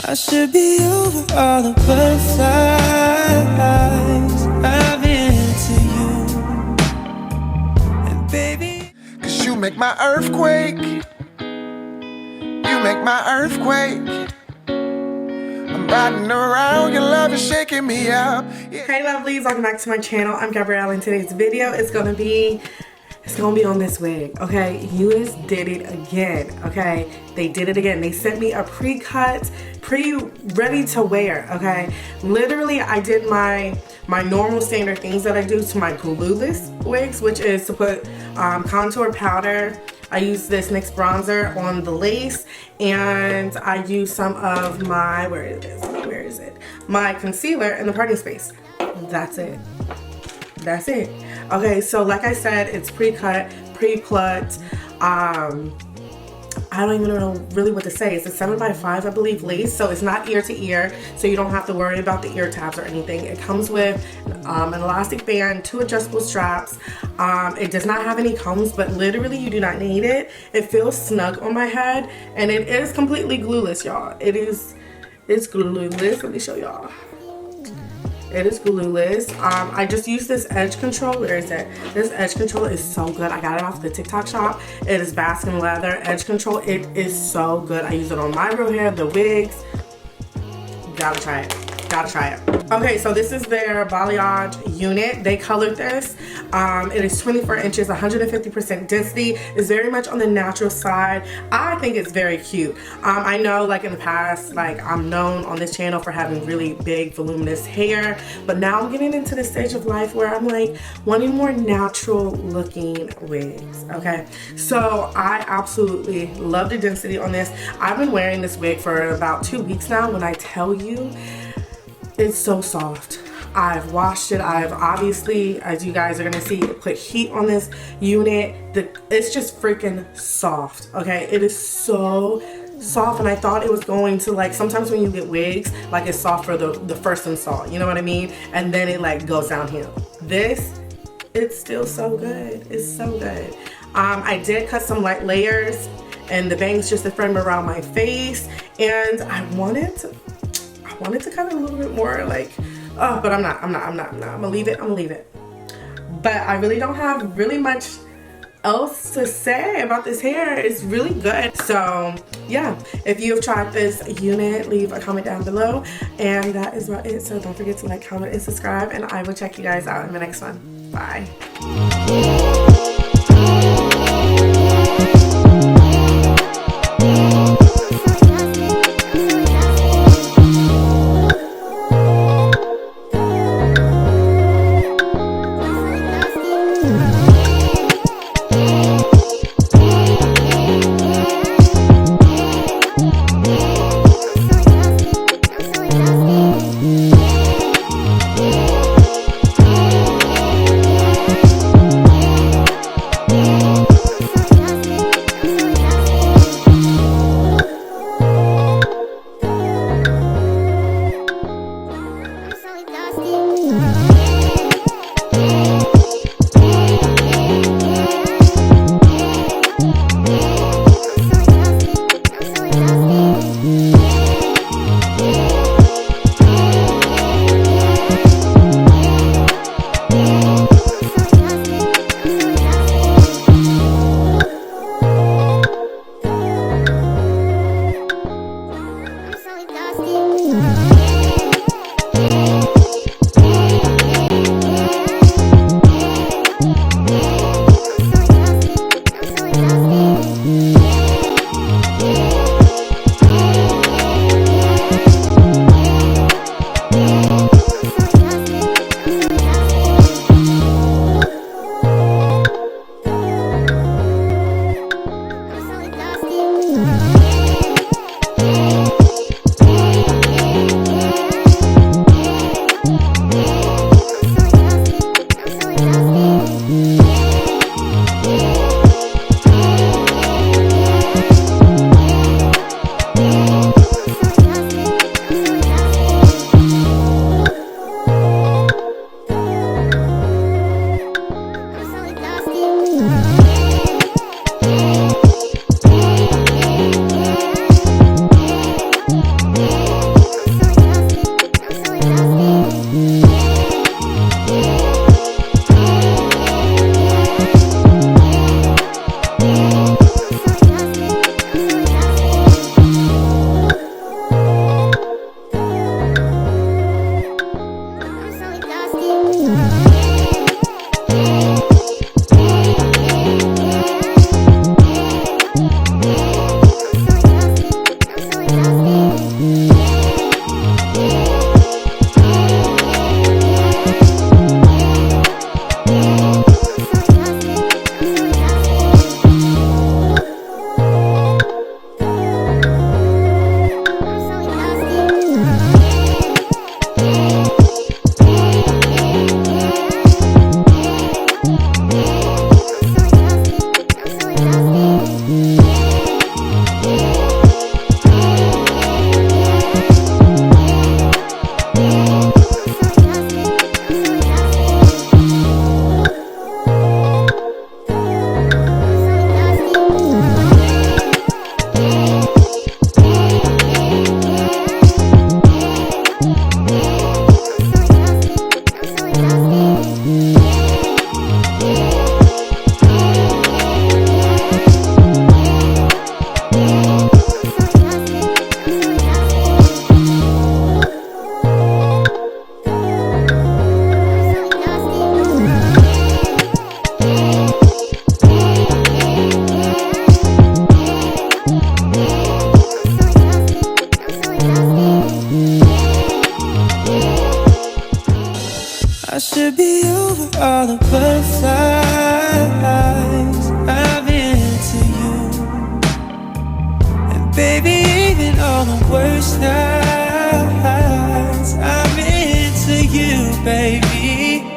I should be over all the butterflies. I've been into you, and baby, 'cause you make my earthquake. You make my earthquake. I'm riding around, your love is shaking me up. Yeah. Hey lovelies, welcome back to my channel. I'm Gabrielle, and today's video is gonna be on this wig, okay? UNICE did it again, okay? They did it again. They sent me a pre-cut, ready to wear, okay? Literally, I did my normal standard things that I do to my glueless wigs, which is to put contour powder. I use this NYX bronzer on the lace, and I use some of my, where is it? My concealer in the parting space. That's it. That's it. Okay, so like I said, it's pre-cut, pre-plucked. I don't even know really what to say. It's a 7x5, I believe, lace, so it's not ear to ear, so you don't have to worry about the ear tabs or anything. It comes with an elastic band, 2 adjustable straps. It does not have any combs, but literally you do not need it. It feels snug on my head, and it is completely glueless, y'all. It's glueless. Let me show y'all. It is glueless. I just use this edge control. Where is it? This edge control is so good. I got it off the TikTok shop. It is basking leather edge control. It is so good. I use it on my real hair, the wigs. Gotta try it. Gotta try it. Okay, so this is their Balayage unit. They colored this. It is 24 inches, 150% density. It's very much on the natural side. I think it's very cute. I know, like in the past, like I'm known on this channel for having really big, voluminous hair, but now I'm getting into the stage of life where I'm like wanting more natural looking wigs. Okay, so I absolutely love the density on this. I've been wearing this wig for about 2 weeks now. When I tell you, it's so soft. I've washed it. I've obviously, as you guys are gonna see, put heat on this unit. It's just freaking soft, okay? It is so soft, and I thought it was going to, like, sometimes when you get wigs, like, it's soft for the first install, you know what I mean? And then it like goes downhill. This, it's still so good. It's so good. I did cut some light layers and the bangs just to frame around my face, and I wanted to cut it a little bit more, like, but I'm not. I'm gonna leave it. But I really don't have really much else to say about this hair. It's really good. So yeah, if you have tried this unit, leave a comment down below. And that is about it. So don't forget to like, comment, and subscribe. And I will check you guys out in the next one. Bye. over all the butterflies. I'm into you. And baby, even on the worst nights, I'm into you, baby.